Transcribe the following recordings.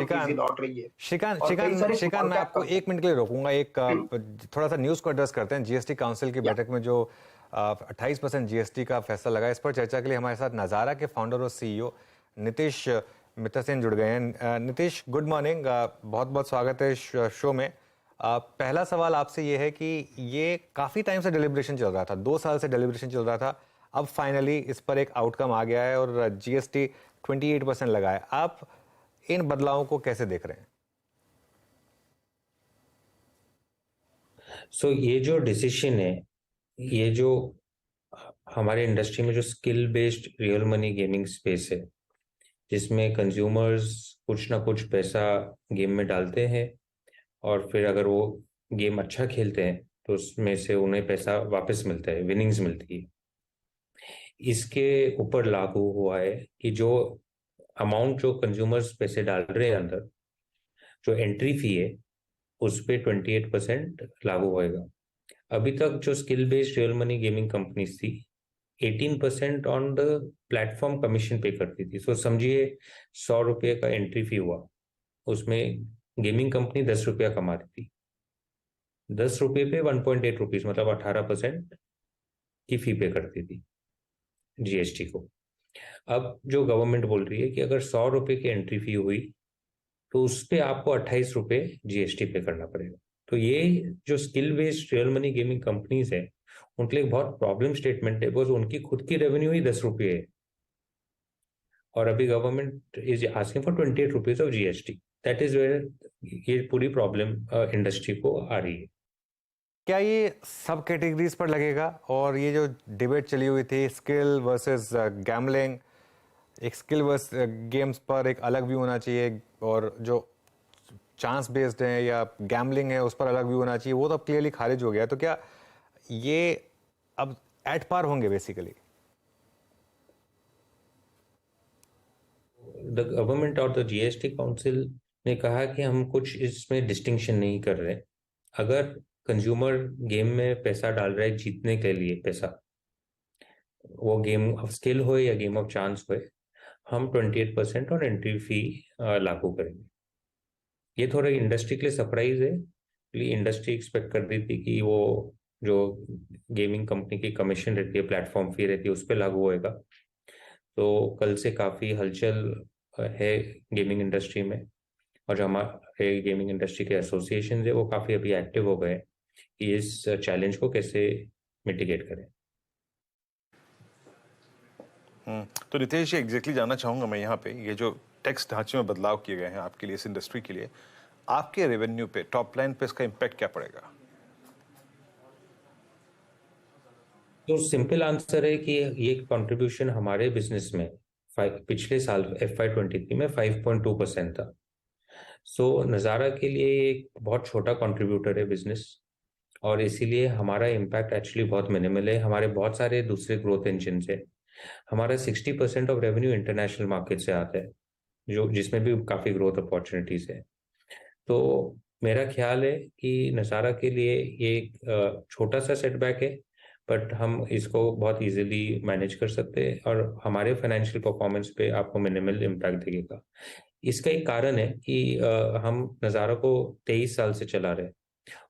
बहुत तेजी लौट रही है। श्रीकांत और कई सारे श्रीकांत मैं आपको 1 मिनट के लिए रोकूंगा। एक थोड़ा सा न्यूज़ को एड्रेस करते हैं। जीएसटी काउंसिल की बैठक में जो 28% जीएसटी का फैसला लगा, इस पर चर्चा के लिए हमारे साथ नज़ारा के फाउंडर और सीईओ नीतीश मित्रसेन जुड़ गए हैं। नीतीश, गुड मॉर्निंग, बहुत बहुत स्वागत है शो में। पहला सवाल आपसे ये है कि ये काफ़ी टाइम से डिलिब्रेशन चल रहा था, 2 साल से डिलिब्रेशन चल रहा था, अब फाइनली इस पर एक आउटकम आ गया है और जीएसटी 28% लगा है। आप इन बदलावों को कैसे देख रहे हैं? ये जो डिसीजन है, ये जो हमारे इंडस्ट्री में जो skill based real money gaming space है, जिसमें कंज्यूमर्स कुछ ना कुछ पैसा गेम में डालते हैं और फिर अगर वो गेम अच्छा खेलते हैं तो उसमें से उन्हें पैसा वापस मिलता है, विनिंग्स मिलती है। इसके ऊपर लागू हुआ है कि जो अमाउंट जो कंज्यूमर्स पैसे डाल रहे हैं अंदर, जो एंट्री फी है उस पे 28% लागू होएगा। अभी तक जो skill based real money gaming companies थी 18% ऑन द प्लेटफॉर्म कमीशन पे करती थी। समझिए 100 रुपये का एंट्री फी हुआ, उसमें गेमिंग कंपनी 10 रुपया कमा रही थी। 10 रुपये पे 1.8 रुपीज मतलब 18% की फी पे करती थी जीएसटी को। अब जो गवर्नमेंट बोल रही है कि अगर 100 रुपये की एंट्री फी हुई तो उस पर आपको 28 रुपये जीएसटी पे करना पड़ेगा। तो ये जो skill based real money gaming companies है उनके लिए बहुत प्रॉब्लम स्टेटमेंट है, बिकॉज उनकी खुद की रेवेन्यू ही 10 रुपये है और अभी government is asking for 28 rupees of GST. That is where ये पूरी प्रॉब्लम इंडस्ट्री को आ रही है। क्या ये सब कैटेगरीज पर लगेगा? और ये जो डिबेट चली हुई थी स्किल वर्सेस गैम्बलिंग, एक स्किल वर्स गेम्स पर एक अलग व्यू होना चाहिए और जो चांस बेस्ड है या गैम्बलिंग है उस पर अलग व्यू होना चाहिए, वो तो अब क्लियरली खारिज हो गया। तो क्या ये अब एट पार होंगे बेसिकली? द गवर्नमेंट और द जीएसटी काउंसिल ने कहा कि हम कुछ इसमें डिस्टिंक्शन नहीं कर रहे। अगर कंज्यूमर गेम में पैसा डाल रहा है जीतने के लिए पैसा, वो गेम ऑफ स्किल हो या गेम ऑफ चांस हो, हम 28% और एंट्री फी लागू करेंगे। ये थोड़ा इंडस्ट्री के लिए सरप्राइज है। इंडस्ट्री एक्सपेक्ट कर रही थी कि वो जो गेमिंग कंपनी की कमीशन रहती है, प्लेटफॉर्म फी रहती है, उस पर लागू होएगा। तो कल से काफ़ी हलचल है गेमिंग इंडस्ट्री में और जो हमारे गेमिंग इंडस्ट्री के एसोसिएशन है वो काफ़ी अभी एक्टिव हो गए कि इस चैलेंज को कैसे मिटिगेट करें। तो नितेश जी, एग्जैक्टली जानना चाहूंगा मैं यहाँ पे, ये जो टैक्स ढांचे में बदलाव किए गए हैं आपके लिए, इस इंडस्ट्री के लिए, आपके रेवेन्यू पे, टॉप लाइन पे इसका इम्पैक्ट क्या पड़ेगा? तो सिंपल आंसर है कि ये कंट्रीब्यूशन हमारे बिजनेस में पिछले साल FY23 में 5.2% था। नज़ारा के लिए एक बहुत छोटा कंट्रीब्यूटर है बिजनेस और इसीलिए हमारा इम्पैक्ट एक्चुअली बहुत मिनिमल है। हमारे बहुत सारे दूसरे ग्रोथ इंजन है। हमारा 60% ऑफ रेवेन्यू इंटरनेशनल मार्केट से आता है, जो जिसमें भी काफ़ी ग्रोथ अपॉर्चुनिटीज है। तो मेरा ख्याल है कि नज़ारा के लिए ये एक छोटा सा सेटबैक है, बट हम इसको बहुत इजीली मैनेज कर सकते हैं और हमारे फाइनेंशियल परफॉर्मेंस पे आपको मिनिमल इम्पैक्ट दिखेगा। इसका एक कारण है कि हम नज़ारा को 23 साल से चला रहे हैं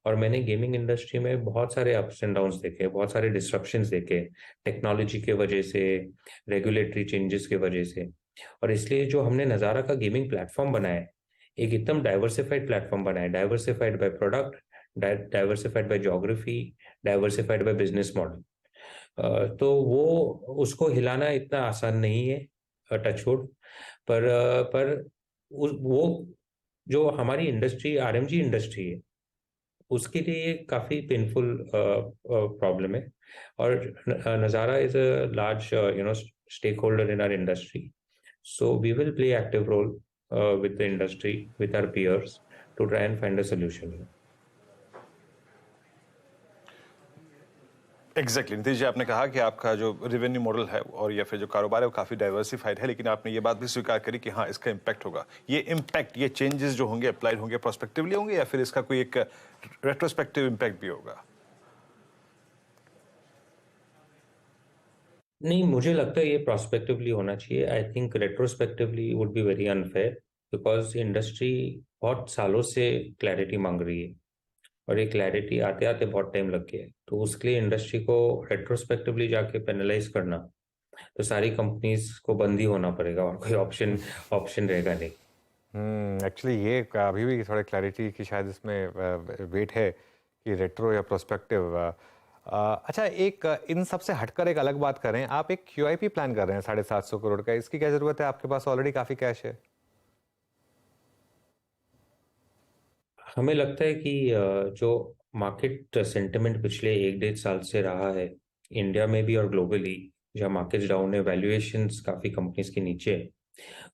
और मैंने गेमिंग इंडस्ट्री में बहुत सारे अप्स एंड डाउन्स देखे, बहुत सारे डिस्ट्रप्शंस देखे, टेक्नोलॉजी के वजह से, रेगुलेटरी चेंजेस के वजह से। और इसलिए जो हमने नज़ारा का गेमिंग प्लेटफॉर्म बनाया है, एक एकदम डाइवर्सिफाइड प्लेटफॉर्म बनाया, diversified by product, diversified by geography, diversified by business model. तो वो उसको हिलाना इतना आसान नहीं है, टचवुड। पर वो जो हमारी इंडस्ट्री आरएमजी इंडस्ट्री है उसके लिए काफ़ी पेनफुल प्रॉब्लम है। और Nazara is a large stakeholder in our industry, so we will play active role with the industry, with our peers, to try and find a solution. Exactly Nitesh ji, आपने कहा कि आपका जो रेवेन्यू मॉडल है और या फिर जो कारोबार है वो काफ़ी डाइवर्सिफाइड है, लेकिन आपने ये बात भी स्वीकार करी कि हाँ इसका इम्पैक्ट होगा। ये इम्पैक्ट, ये चेंजेस जो होंगे अप्लाइड होंगे प्रोस्पेक्टिवली होंगे या फिर इसका कोई एक रेट्रोस्पेक्टिव इम्पैक्ट भी होगा? नहीं, मुझे लगता है ये प्रोस्पेक्टिवली होना चाहिए। I think retrospectively would be very unfair. Because industry बहुत सालों से क्लैरिटी मांग रही है, और ये क्लैरिटी आते आते बहुत टाइम लग गया है। तो उसके लिए इंडस्ट्री को रेट्रोस्पेक्टिवली जाके पेनलाइज करना, तो सारी कंपनीज को बंद ही होना पड़ेगा, और कोई ऑप्शन रहेगा नहीं। एक्चुअली ये अभी भी थोड़ा क्लैरिटी की शायद इसमें वेट है कि रेट्रो या प्रोस्पेक्टिव। अच्छा, एक इन सब से हटकर एक अलग बात करें, आप एक QIP प्लान कर रहे हैं 750 करोड़ का, इसकी क्या ज़रूरत है? आपके पास ऑलरेडी काफ़ी कैश है। हमें लगता है कि जो मार्केट सेंटिमेंट पिछले 1-1.5 साल से रहा है इंडिया में भी और ग्लोबली, जहाँ मार्केट्स डाउन है, वैल्यूएशंस काफ़ी कंपनीज के नीचे है,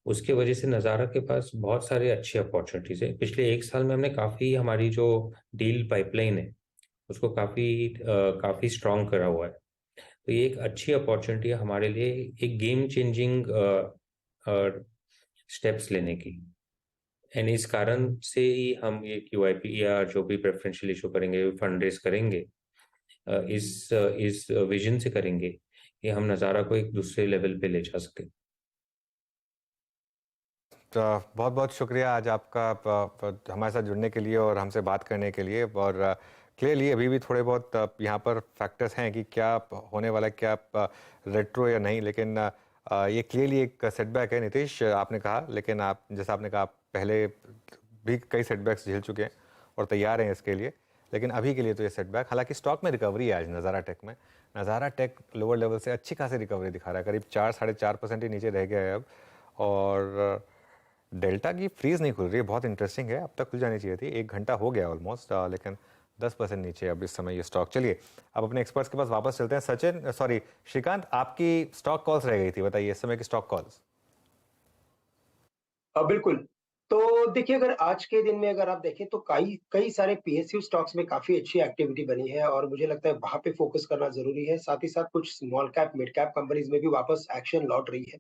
उसके वजह से नज़ारा के पास बहुत सारे अच्छे अपॉर्चुनिटीज है। पिछले 1 साल में हमने काफ़ी, हमारी जो डील पाइपलाइन है उसको काफ़ी स्ट्रांग करा हुआ है। तो ये एक अच्छी अपॉर्चुनिटी है हमारे लिए, एक गेम चेंजिंग स्टेप्स लेने की। एंड इस कारण से ही हम ये QIP या जो भी प्रेफरेंशियल इशू करेंगे, फंड रेज करेंगे, इस विजन से करेंगे कि हम नज़ारा को एक दूसरे लेवल पे ले जा सके। तो बहुत बहुत शुक्रिया आज आपका हमारे साथ जुड़ने के लिए और हमसे बात करने के लिए। और क्लियरली अभी भी थोड़े बहुत यहाँ पर फैक्टर्स हैं कि क्या होने वाला है, क्या रेट्रो या नहीं, लेकिन ये क्लियरली एक सेटबैक है। नीतीश, आपने कहा, लेकिन आप जैसा आपने कहा, आप पहले भी कई सेटबैक्स झेल चुके हैं और तैयार हैं इसके लिए, लेकिन अभी के लिए तो ये सेटबैक। हालांकि स्टॉक में रिकवरी है आज नज़ारा टेक में। नज़ारा टेक लोअर लेवल से अच्छी खासी रिकवरी दिखा रहा है, करीब 4-4.5% ही नीचे रह गया है अब। और डेल्टा की फ्रीज नहीं खुल रही है, बहुत इंटरेस्टिंग है। अब तक खुल जानी चाहिए थी, 1 घंटा हो गया ऑलमोस्ट, लेकिन 10% नीचे अब इस समय ये स्टॉक। चलिए अब अपने एक्सपर्ट्स के पास वापस चलते हैं। सचिन, सॉरी श्रीकांत, आपकी स्टॉक कॉल्स रह गई थी, बताइए इस समय की स्टॉक कॉल्स। बिल्कुल। तो देखिए, अगर आज के दिन में अगर आप देखें तो कई कई सारे PSU स्टॉक्स में काफ़ी अच्छी एक्टिविटी बनी है और मुझे लगता है वहाँ पे फ़ोकस करना ज़रूरी है। साथ ही साथ कुछ small cap, mid cap companies में भी वापस एक्शन लौट रही है।